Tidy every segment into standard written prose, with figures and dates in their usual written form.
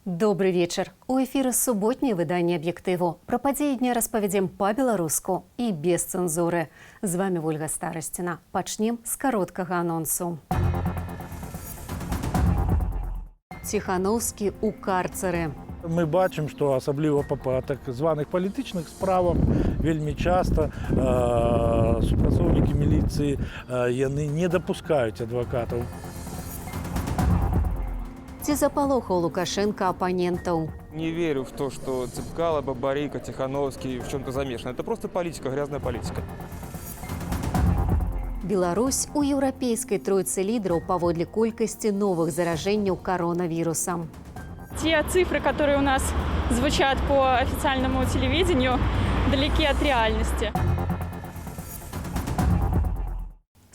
Добрый вечер. У эфіры суботняе выданне «Аб'ектыву». Пра падзеі дня распавядзем па-беларуску і без цэнзуры. З вами Ольга Старасціна. Пачнем з кароткага анонсу. Ціхановскі ў карцары. Мы бачым, што асабліва па так званых палітычных справах вельмі часта супрацоўнікі міліцыі яны не дапускаюць адвакатаў. Ці запалохаў Лукашенко апанентаў? Не верю в то, что Цыпкало, Бабарыка, Тихановский в чем-то замешаны. Это просто политика, грязная политика. Беларусь у еўрапейскай тройцы лідараў паводле колькасці новых заражэнняў коронавірусам. Те цифры, которые у нас звучат по официальному телевидению, далеки от реальности.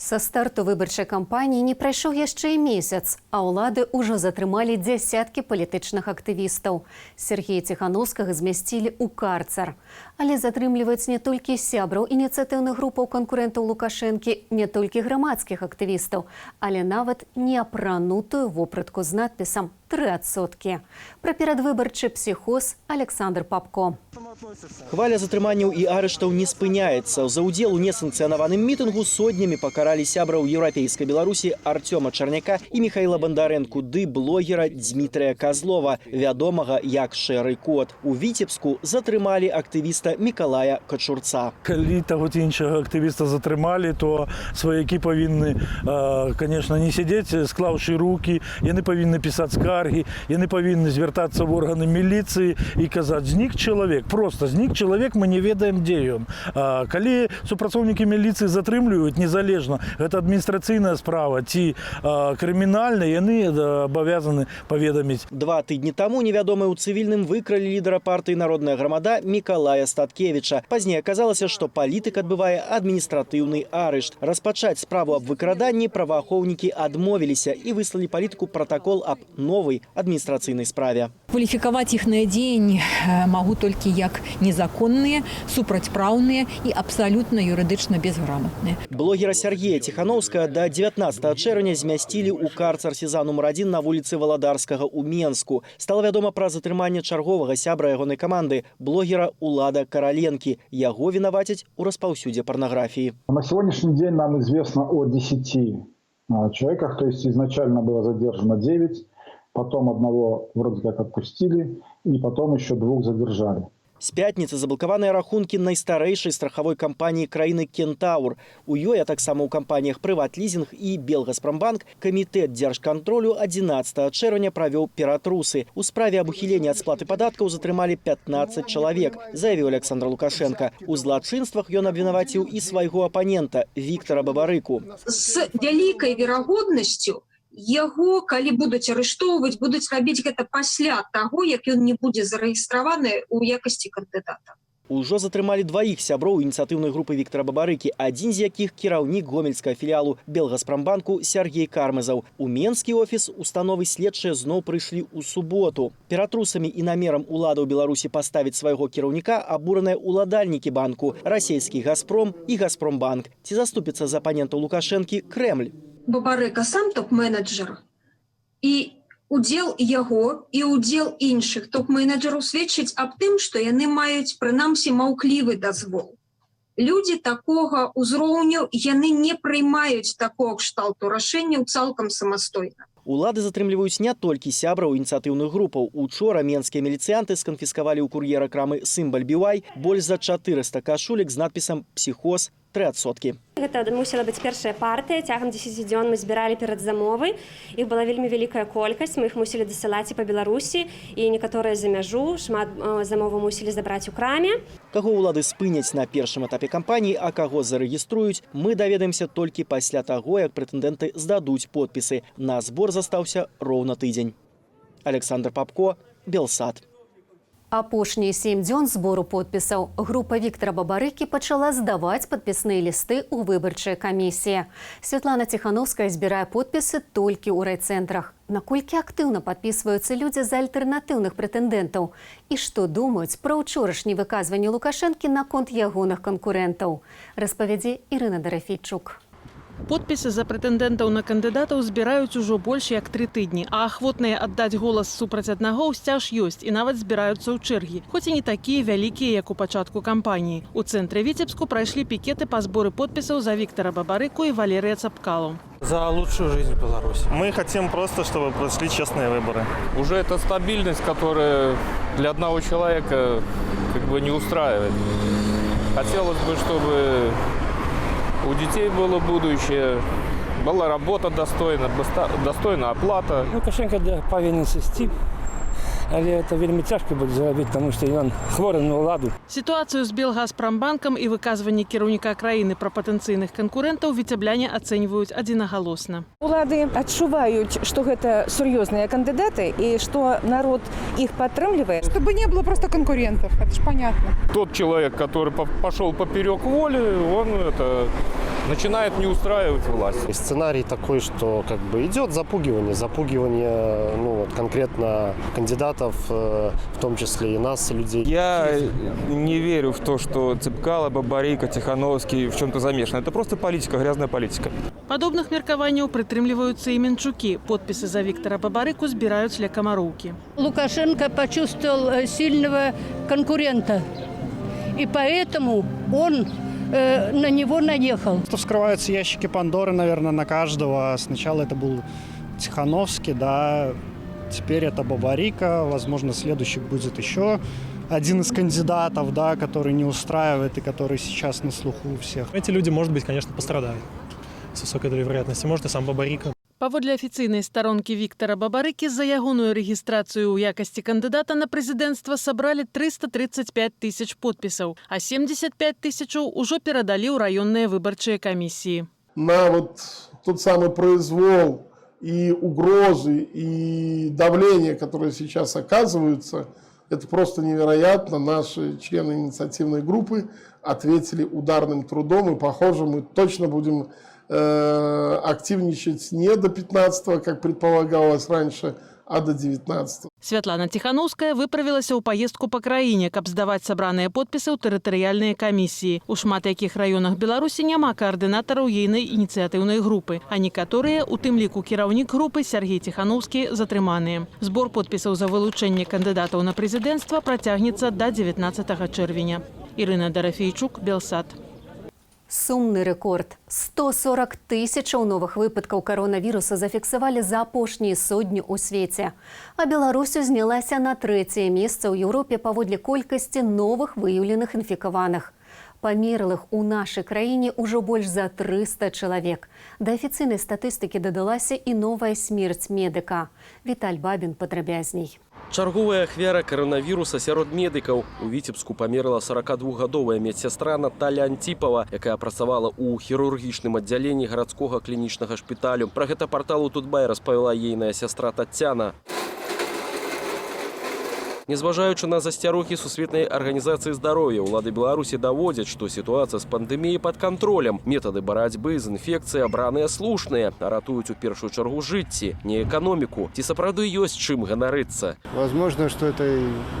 Са старту выбарчай кампаніі не прайшоў яшчэ і месяц, а ўлады ўжо затрымалі дзясяткі палітычных актывістаў. Сергея Ціхановскага змясцілі ў карцар. Але затрымліваюць не толькі сябраў ініцыятыўных групаў канкурэнтаў Лукашэнкі, не толькі грамадскіх актывістаў, але нават неапранутую вопратку з надпісам «3%». Пра перадвыбарчы псіхоз Александр Папко. Хваля затрыманняў і арыштаў не спыняецца. За ўдзел у несанкцыянаваным мітынгу сотнямі пакаралі сябраў еўрапейскай Беларусі Артёма Чарняка і Михаіла Бандарэнку ды блогера Дмітрыя Казлова, вядомага як Шэры Кот. У Віцебску затрымалі актывіста Мікалая Качурца. Калі таго ці іншага актывіста затрымалі, то сваякі павінны, конечно, не сядзець, склаўшы рукі, яны павінны пісаць скаргі, яны павінны звяртацца в органы міліцыі і казаць: знік чалавек, просто знік чалавек, мы не ведаем, дзе ён. Калі супрацоўнікі міліцыі затрымліваюць, незалежна, гэта адміністрацыйная справа ці крымінальная, яны абавязаны паведаміць. 2 тыдні таму невядомыя ў цывільным выкралі лідара партыі «Народная грамада» Мікалая Статкевіча. Пазней аказалася, што палітык адбывае адміністратыўны арышт. Распачаць справу аб выкраданні праваахоўнікі адмовіліся і выслалі палітыку протакол аб новай адміністрацыйнай справе. Кваліфікаваць іхныя дзеянні магу толькі як незаконныя, супрацьпраўныя і абсалютна юрыдычна безграмотныя. Блогера Сергея Ціхановскага до 19 чэрвеня змясцілі ў карцар СІЗА нумар 1 на вуліцы Валадарскага ў Менску. Стала вядома пра затрыманне чарговага сябра ягонай каманды, блогера Улада Караленкі. Яго вінавацяць у распаўсюдзе порнографии. На сегодняшний день нам известно о 10 человеках, то есть изначально было задержано 9, потом одного вроде как отпустили, и потом еще 2 задержали. З пятніцы заблакаваныя рахункі найстарэйшай страхавой кампаніі краіны «Кентаур». У ёй, а таксама ў кампаніях «Прыватлізінг» і «Белгаспромбанк» камітэт дзяржкантролю 11 чэрвеня правёў ператрусы. У справе аб ухіленні ад сплаты падаткаў затрымалі 15 чалавек, заявіў Александр Лукашенко. У злачынствах ён абвінаваціў і свайго апанента Віктара Бабарыку. З вялікай верагоднасцю яго, калі будуць арыштоўваць, будуць рабіць гэта пасля таго, як ён не будзе зарэгістраваны ў якасці кандыдата. Ужо затрымалі 2 сяброў ініцыятыўнай групы Віктара Бабарыкі, адзін з якіх кіраўнік гомельскага філіялу Белгаспромбанку Сергей Кармазаў. У менскі офіс установы следчыя зноў прыйшлі ў суботу. Ператрусамі і намерам уладаў Беларусі паставіць свайго кіраўніка абураныя уладальнікі банку, расійскі «Газпром» і «Газпромбанк». Ці заступіцца за апанентаў Лукашэнкі Крэмль? Бабарыка сам топ-менеджер, і удзел яго і удзел іншых топ-менеджераў сведчыць аб тым, што яны маюць прынамсі маўклівы дазвол. Людзі такога ўзроўню, яны не прыймаюць такого кшталту рашэнняў цалкам самастойна. Улады затрымліваюць не толькі сябраў ініцыятыўных групаў. Учора менскія міліцыянты сканфіскавалі ў кур'ера крамы «Сымбаль Бівай» больш за 400 кашулек з надпісам «Псіхоз 3%». Гэта мусіла быць першая партыя. Цягам 10 дзён мы збіралі перад замовай. Іх была вельмі вялікая колькасць. Мы іх мусілі дасылаць і па Беларусі, і некаторыя за мяжу. Шмат замоваў мусілі забраць у краме. Каго ўлады спыняць на першым этапе кампаніі, а каго зарэгіструюць, мы даведаемся толькі пасля таго, як прэтэндэнты здадуць подпісы. На збор застаўся роўна тыдзень. Александр Папко, Белсат. Апошнія 7 дзён збору подпісаў група Віктара Бабарыкі пачала здаваць падпісныя лісты ў выбарчыя камісіі. Святлана Ціхановская збірае подпісы толькі ў райцэнтрах. Наколькі актыўна падпісваюцца людзі за альтэрнатыўных прэтэндэнтаў? І што думаюць пра ўчорашні выказванні Лукашэнкі наконт ягоных канкурэнтаў? Распавядзе Ірына Дарафійчук. Подпісы за прэтэндэнтаў на кандыдатаў збіраюць ужо больш як 3 тыдні, а ахвотныя аддаць голас супраць аднаго ўсцяж ёсць і нават збіраюцца ў чэргі, хоць і не такія вялікія, як у пачатку кампаніі. У цэнтры Віцебску прайшлі пікеты па зборы подпісаў за Віктара Бабарыку і Валерыя Цапкалу. За лучшую жизнь в Беларуси. Мы хотим просто, чтобы прошли честные выборы. Уже эта стабильность, которая для одного человека не устраивает. Хотелось бы, чтобы у детей было будущее, была работа достойна оплата. Лукашенко повинен сісти, але це вельми тяжко буде зробити, тому що він хворий на владу. Ситуацию з Белгазпромбанком і виказування кіраўніка країни про потенційних конкурентів віцебляне оцінюють одноголосно. Улады адчуваюць, што гэта сур'ёзныя кандидаты и что народ их поддерживает. Чтобы не было просто конкурентов, это ж понятно. Тот человек, который пошел поперек воли, он начинает не устраивать власть. И сценарий такой, что идет запугивание конкретно кандидатов, в том числе и нас, людей. Я не верю в то, что Цепкало, Бабарыка, Тихановский в чем-то замешаны. Это просто политика, грязная политика. Подобных меркаванняў прытрымліваюцца і Менчукі. Подпісы за Віктара Бабарыку збіраюць ля Камароўкі. Лукашенко почувствовал сильного конкурента, и поэтому он на него наехал. Вскрываются ящики Пандоры, наверное, на каждого. Сначала это был Тихановский, да, теперь это Бабарыка, возможно, следующий будет еще один из кандидатов, да, который не устраивает и который сейчас на слуху у всех. Эти люди, может быть, конечно, пострадают. С высокой долей вероятности. Может, и сам Бабарыка. Паводле афіцыйнай старонкі Віктара Бабарыкі за ягоную рэгістрацыю ў якасці кандыдата на прэзідэнцтва сабралі 335 тысяч подпісаў, а 75 тысячаў ужо перадалі ў раённыя выбарчыя камісіі. На тот самый произвол и угрозы, и давление, которые сейчас оказываются, это просто невероятно. Наши члены инициативной группы ответили ударным трудом, и, похоже, мы точно будем активничать не до 15-го, как предполагалось раньше, а до 19-го. Святлана Тихановская выправілася ў паездку па краіне, каб здаваць сабраныя подпісы ў тэрытарыяльныя камісіі. У шмат якіх раёнах Беларусі няма каардынатараў ейнай ініцыятыўнай групы, а некаторыя, у тым ліку кіраўнік групы Сергей Тихановскі, затрыманыя. Збор подпісаў за вылучэнне кандыдатаў на прэзідэнцтва працягнецца да 19 чэрвеня. Ірына Дарафейчук, Белсат. Сумны рэкорд. 140 тысячаў новых выпадкаў каронавіруса зафіксавалі за апошнія сотні ў свеце. А Беларусь узнялася на 3-е месца ў Еўропе паводле колькасці новых выяўленых інфікаваных. Памерлых у нашай краіне ўжо больш за 300 чалавек. Да афіцыйнай статыстыкі дадалася і новая смерць медыка. Віталь Бабін падрабязней. Чарговая ахвяра коронавіруса сярод медыкаў. У Віцебску памерла 42гадовая медсястра Наталья Антипова, якая працавала ў хірургічным аддзяленні гарадскога клінічнага шпіталю. Пра гэта парталу Тутбай распавяла ейная сястра Тацяна. Незважаючы на засцярогі Сусветнай арганізацыі здароўя, улады Беларусі даводзяць, што сітуацыя з пандэміяй пад кантролем. Метады барацьбы з інфекцыяй абраныя слушныя, а ратуюць у першую чаргу жыцці, не эканоміку. Ці сапраўды ёсць чым ганарыцца? Возможно, что это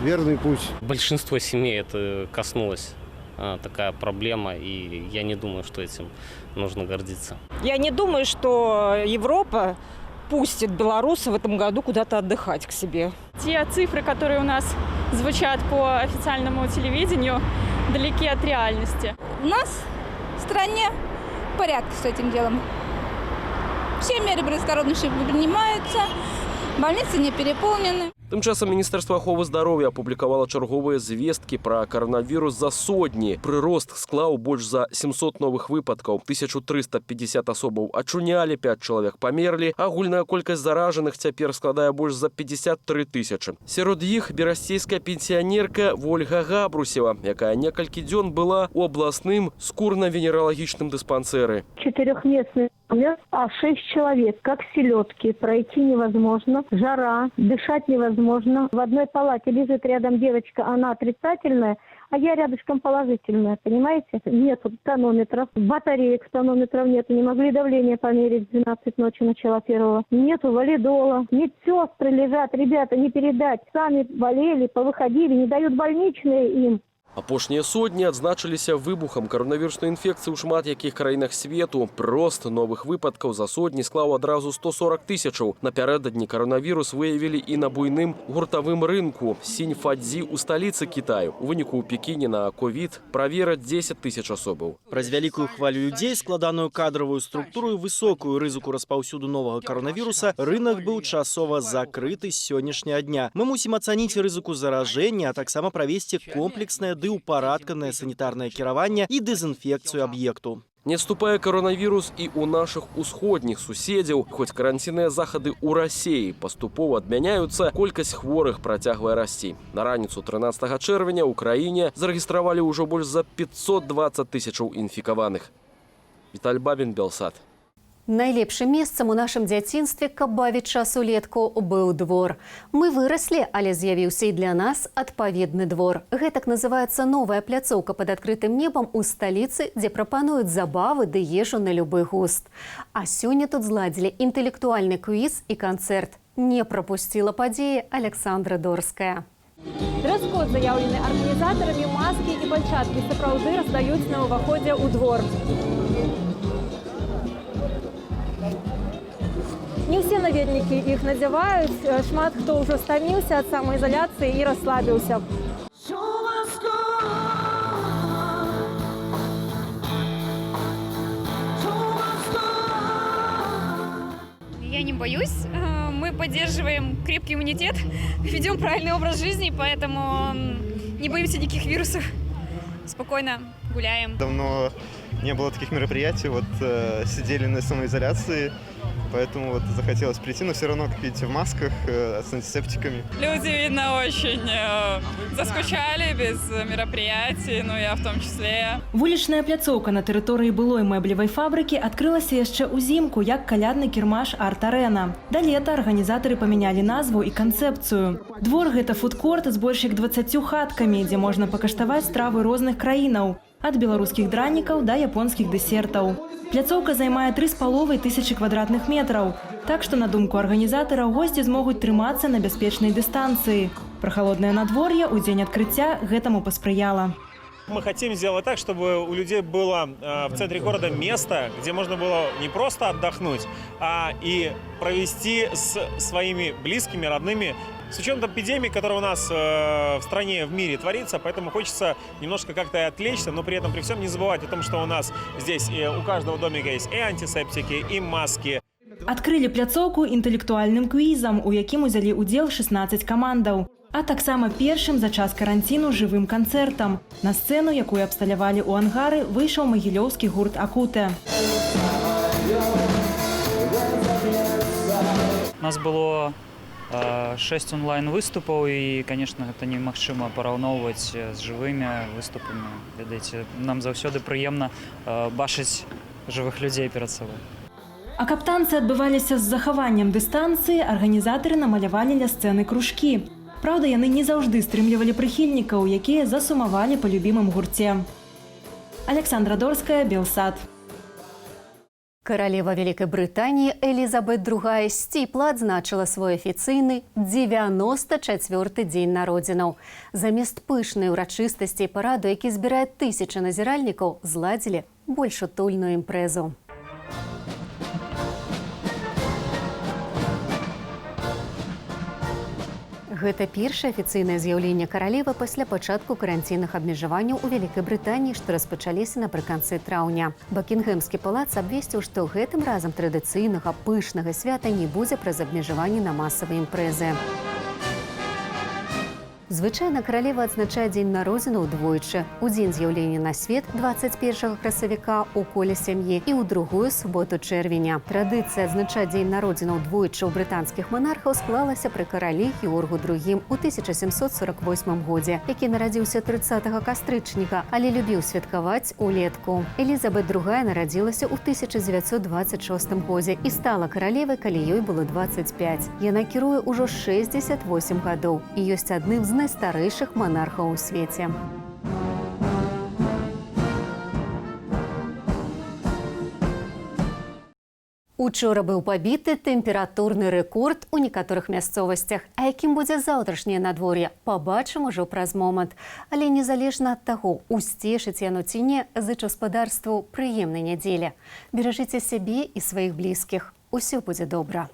верный путь. Большинство семей это коснулось такая проблема, и я не думаю, что этим нужно гордиться. Я не думаю, что Европа пустит белорусов в этом году куда-то отдыхать к себе. Те цифры, которые у нас звучат по официальному телевидению, далеки от реальности. У нас в стране порядок с этим делом. Все меры предосторожности принимаются, больницы не переполнены. Тым часам Міністэрства аховы здароўя апублікавала чарговыя звесткі пра каранавірус за сотні. Прырост склаў больш за 700 новых выпадкаў, 1350 асобаў ачунялі, 5 чалавек памерлі, агульная колькасць заражаных цяпер складае больш за 53 тысячы. Сярод іх берасцейская пенсіянерка Вольга Габрусева, якая некалькі дзён была ў абласным скурна-венералагічным дыспансеры. 4-местный номер, а 6 человек, как селедки, пройти невозможно, жара, дышать невозможно. В одной палате лежит рядом девочка, она отрицательная, а я рядышком положительная, понимаете? Нету тонометров, батареек тонометров нету, не могли давление померить, 12 ночи начала 1-го. Нету валидола, медсестры лежат, ребята, не передать, сами болели, повыходили, не дают больничные им. Апошнія сотні адзначыліся выбухам каронавіруснай інфекцыі ў шмат якіх краінах свету. Рост новых выпадкаў за сотні склаў адразу 140 тысячаў. Напярэдадні каронавірус выявілі і на буйным гуртавым рынку Синьфадзи ў сталіцы Кітаю. У выніку ў Пекіне на ковід правераць 10 тысяч асобаў. Праз вялікую хвалю людзей, складаную кадровую структуру і высокую рызыку распаўсюду новага каронавіруса, рынок быў часова закрыты з сённяшняга дня. Мы мусім ацаніць рызыку заражэння, а таксама правесці комплекснае ды ўпарадканае санітарнае кіраванне і дэзінфекцыю аб'екту. Не адступае коронавірус і ў нашых усходніх суседзяў. Хоць каранцінныя захады ў Расіі паступова адмяняюцца, колькасць хворых працягвае расці. На раніцу 13 чэрвеня ў краіне зарэгістравалі ўжо больш за 520 тысячаў інфікаваных. Віталь Бабін, Белсат. Найлепшым месцам у нашым дзяцінстве, каб бавіць час улетку, быў двор. Мы выраслі, але з'явіўся і для нас адпаведны двор. Гэтак называецца новая пляцоўка пад адкрытым небам у сталіцы, дзе прапануюць забавы ды ежу на любы густ. А сёння тут зладзілі інтэлектуальны квіз і канцэрт. Не прапусціла падзеі Александра Дорская. Дрес-код заяўлены арганізатарамі, маскі і пальчаткі сапраўды раздаюць на ўваходзе ў двор. Не ўсе наведнікі іх надзяваюць, шмат хто ўжо стаміўся ад самаізаляцыі і расслабіўся. Я не боюсь, мы поддерживаем крепкий иммунитет, ведем правильный образ жизни, поэтому не боимся никаких вирусов, спокойно гуляем. Давно не было таких мероприятий, вот сидели на самоизоляции, поэтому вот захотелось прийти, но все равно, как видите, в масках, с антисептиками. Люди, видно, очень заскучали без мероприятий, ну я в том числе. Вулічная пляцоўка на тэрыторыі былой мэблевай фабрыкі адкрылася яшчэ ўзімку, як калядны кірмаш арт-арэна. Да лета арганізатары памянялі назву і канцэпцыю. Двор – гэта фудкорт з больш як 20 хаткамі, дзе можна пакаштаваць стравы розных краінаў. Ад беларускіх дранікаў да японскіх дэсертаў. Пляцоўка займае 3,5 тысячы квадратных метраў. Так што, на думку арганізатараў, госці змогуць трымацца на бяспечнай дыстанцыі. Прахалоднае надвор'е ў дзень адкрыцця гэтаму паспрыяла. Мы хотим сделать так, чтобы у людей было в центре города место, где можно было не просто отдохнуть, а и провести с своими близкими, родными. С учетом эпидемии, которая у нас в стране, в мире творится, поэтому хочется немножко как-то отвлечься, но при этом при всем не забывать о том, что у нас здесь у каждого домика есть и антисептики, и маски. Адкрылі пляцоўку інтэлектуальным квізам, у якім узялі ўдзел 16 камандаў. А таксама першым за час каранціну жывым канцэртам. На сцэну, якую абсталявалі ў ангары, выйшаў магілёўскі гурт «Акуте». У нас было 6 онлайн-выступаў, і, конечно, гэта немагчыма параўноўваць з жывымі выступамі. Ведаеце, нам заўсёды прыемна бачыць жывых людзей перад сабой. А каб танцы адбываліся з захаваннем дыстанцыі, арганізатары намалявалі ля сцэны кружкі. Праўда, яны не заўжды стрымлівалі прыхільнікаў, якія засумавалі па любімым гурце. Александра Дорская, Белсат. Каралева Вялікай Брытаніі Элізабет II сціпла адзначыла свой афіцыйны 94-й дзень народзінаў. Замест пышнай урачыстасці і параду, які збірае тысячы назіральнікаў, зладзілі больш утульную імпрэзу. Гэта першае афіцыйнае з'яўленне каралевы пасля пачатку каранцінных абмежаванняў у Вялікай Брытаніі, што распачаліся напрыканцы траўня. Бакінгемскі палац абвесціў, што гэтым разам традыцыйнага пышнага свята не будзе праз абмежаванні на масавыя імпрэзы. Звычайна каралева адзначае дзень народзінаў двойчы. У дзень з'яўлення на свет 21 красавіка ў коле сям'і і ў другую суботу чэрвеня. Традыцыя адзначаць дзень народзінаў двойчы ў брытанскіх манархаў склалася пры каралі Георгу II у 1748 годзе, які нарадзіўся 30 кастрычніка, але любіў святкаваць улетку. Элізабет II нарадзілася ў 1926 годзе і стала каралевай, калі ёй было 25. Яна кіруе ўжо 68 гадоў і ёсць адным з найстарэйшых манархаў у свеце. Учора быў пабіты тэмпературны рэкорд у некаторых мясцовасцях. А якім будзе заўтрашняе надвор'е, пабачым ужо праз момант. Але незалежна ад таго, усцешыць яно ці не, зычу гаспадарству прыемнай нядзелі. Беражыце сябе і сваіх блізкіх. Усё будзе добра.